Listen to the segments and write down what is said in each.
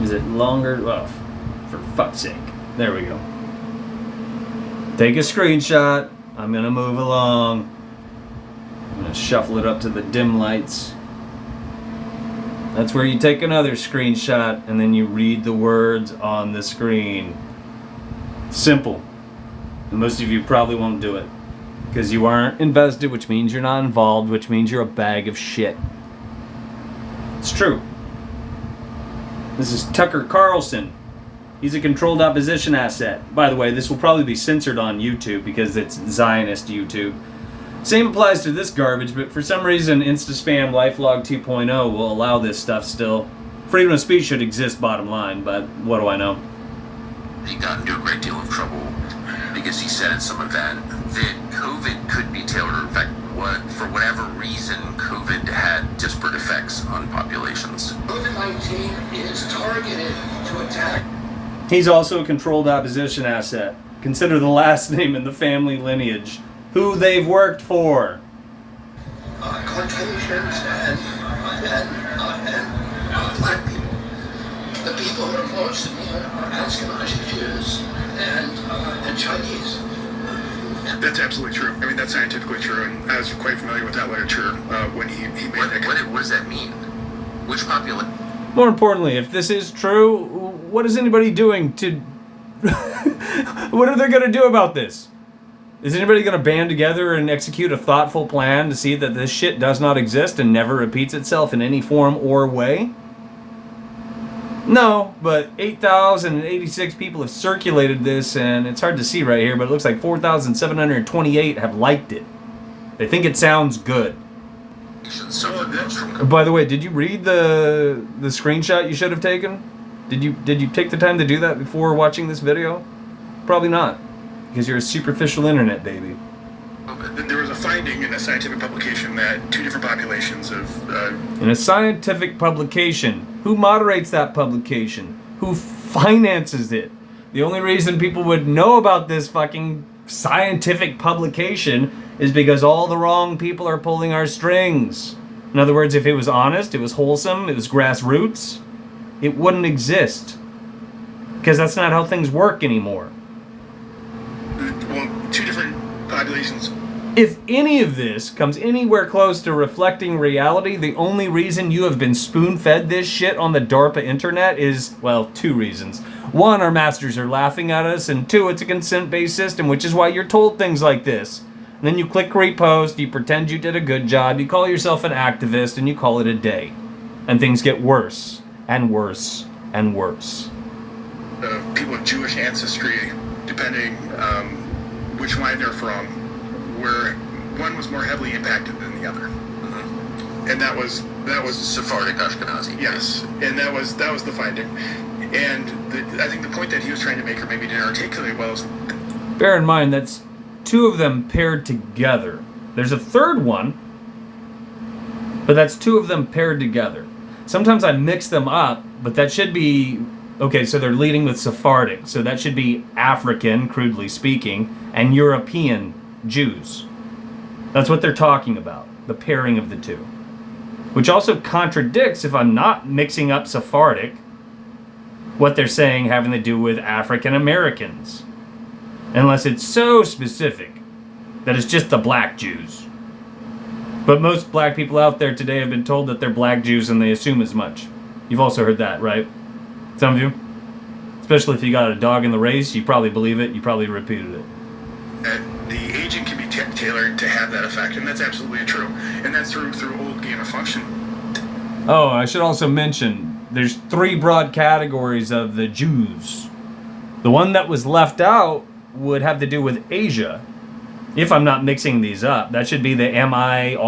Is it longer? Oh, for fuck's sake. There we go. Take a screenshot. I'm gonna move along. I'm gonna shuffle it up to the dim lights. That's where you take another screenshot and then you read the words on the screen. Simple. And most of you probably won't do it. Because you aren't invested, which means you're not involved, which means you're a bag of shit. It's true. This is Tucker Carlson. He's a controlled opposition asset. By the way, this will probably be censored on YouTube because it's Zionist YouTube. Same applies to this garbage, but for some reason, InstaSpam LifeLog 2.0 will allow this stuff still. Freedom of speech should exist, bottom line, but what do I know? He got into a great deal of trouble because he said at some event that COVID could be tailored to affect for whatever reason, COVID had disparate effects on populations. COVID-19 is targeted to attack. He's also a controlled opposition asset. Consider the last name in the family lineage. Who they've worked for. Caucasians and black people. The people who are close to me are Ashkenazi Jews and Chinese. That's absolutely true. I mean, that's scientifically true, and I was quite familiar with that literature when he made that. What does that mean? Which population? More importantly, if this is true, what is anybody doing to... What are they going to do about this? Is anybody going to band together and execute a thoughtful plan to see that this shit does not exist and never repeats itself in any form or way? No, but 8,086 people have circulated this, and it's hard to see right here, but it looks like 4,728 have liked it. They think it sounds good. By the way, did you read the screenshot you should have taken? Did you take the time to do that before watching this video? Probably not, because you're a superficial internet baby. There was a finding in a scientific publication that two different populations of... In a scientific publication. Who moderates that publication? Who finances it? The only reason people would know about this fucking scientific publication is because all the wrong people are pulling our strings. In other words, if it was honest, it was wholesome, it was grassroots, it wouldn't exist. Because that's not how things work anymore. Well, two different populations. If any of this comes anywhere close to reflecting reality, the only reason you have been spoon-fed this shit on the DARPA internet is, well, two reasons. One, our masters are laughing at us, and two, it's a consent-based system, which is why you're told things like this. And then you click repost, you pretend you did a good job, you call yourself an activist, and you call it a day. And things get worse, and worse, and worse. People of Jewish ancestry, depending which line they're from, where one was more heavily impacted than the other, and that was Sephardic Ashkenazi. Yes, and that was the finding, and I think the point that he was trying to make, or maybe didn't articulate well, is bear in mind that's two of them paired together. There's a third one, but that's two of them paired together. Sometimes I mix them up, but that should be okay. So they're leading with Sephardic, so that should be African, crudely speaking, and European Jews. That's what they're talking about, the pairing of the two. Which also contradicts, if I'm not mixing up Sephardic, what they're saying having to do with African Americans. Unless it's so specific that it's just the black Jews. But most black people out there today have been told that they're black Jews and they assume as much. You've also heard that, right? Some of you? Especially if you got a dog in the race, you probably believe it, you probably repeated it. The agent can be tailored to have that effect, and that's absolutely true. And that's through old gain of function. Oh, I should also mention, there's three broad categories of the Jews. The one that was left out would have to do with Asia. If I'm not mixing these up, that should be the M-I-R-I-A-H,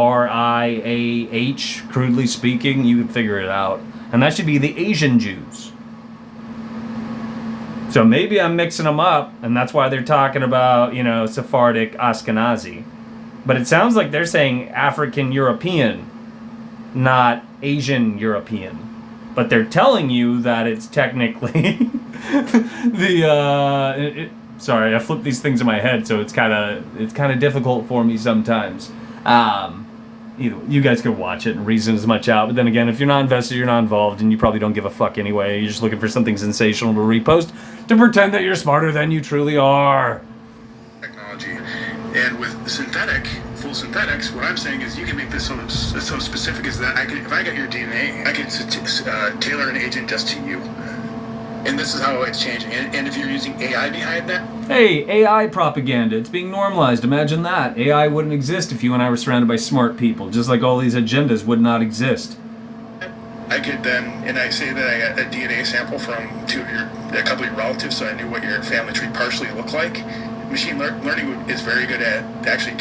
crudely speaking, you would figure it out. And that should be the Asian Jews. So maybe I'm mixing them up, and that's why they're talking about, Sephardic Ashkenazi. But it sounds like they're saying African European, not Asian European. But they're telling you that it's technically sorry, I flip these things in my head, so it's kind of difficult for me sometimes. either you guys could watch it and reason as much out. But then again, if you're not invested, you're not involved, and you probably don't give a fuck anyway. You're just looking for something sensational to repost to pretend that you're smarter than you truly are. Technology. And with full synthetics, what I'm saying is you can make this so specific as that if I got your DNA, I could tailor an agent just to you. And this is how it's changing. And if you're using AI behind that, Hey, AI propaganda. It's being normalized. Imagine that. AI wouldn't exist if you and I were surrounded by smart people, just like all these agendas would not exist. I could then, and I say that I got a DNA sample from a couple of your relatives, so I knew what your family tree partially looked like. Machine learning is very good at actually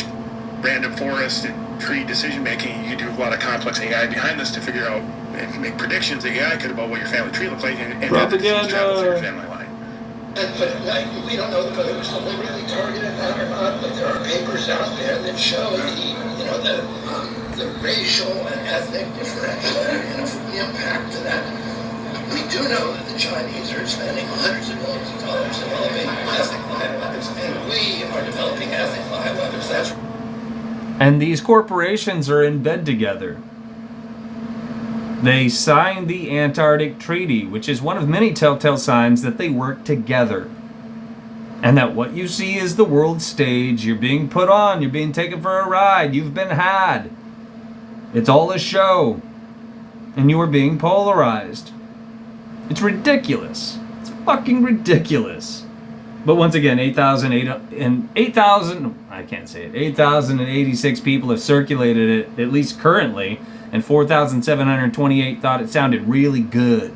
random forest and tree decision making. You can do a lot of complex AI behind this to figure out and make predictions AI could about what your family tree looks like and Propaganda. travel through your family line. But we don't know whether it was deliberately targeted that or not, but there are papers out there that show the racial and ethnic differential the impact of that. We do know that the Chinese are spending hundreds of millions of dollars developing ethnic bioweapons, and we are developing ethnic bioweapons. That's And these corporations are in bed together. They signed the Antarctic Treaty, which is one of many telltale signs that they work together. And that what you see is the world stage. You're being put on. You're being taken for a ride. You've been had. It's all a show. And you are being polarized. It's ridiculous. It's fucking ridiculous. But once again, 8,086 people have circulated it, at least currently, and 4,728 thought it sounded really good.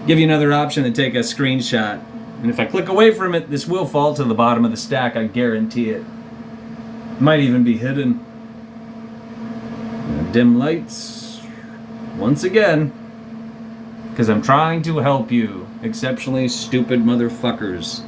Give you another option to take a screenshot. And if I click away from it, this will fall to the bottom of the stack, I guarantee it. Might even be hidden. Dim lights. Once again. Because I'm trying to help you, exceptionally stupid motherfuckers.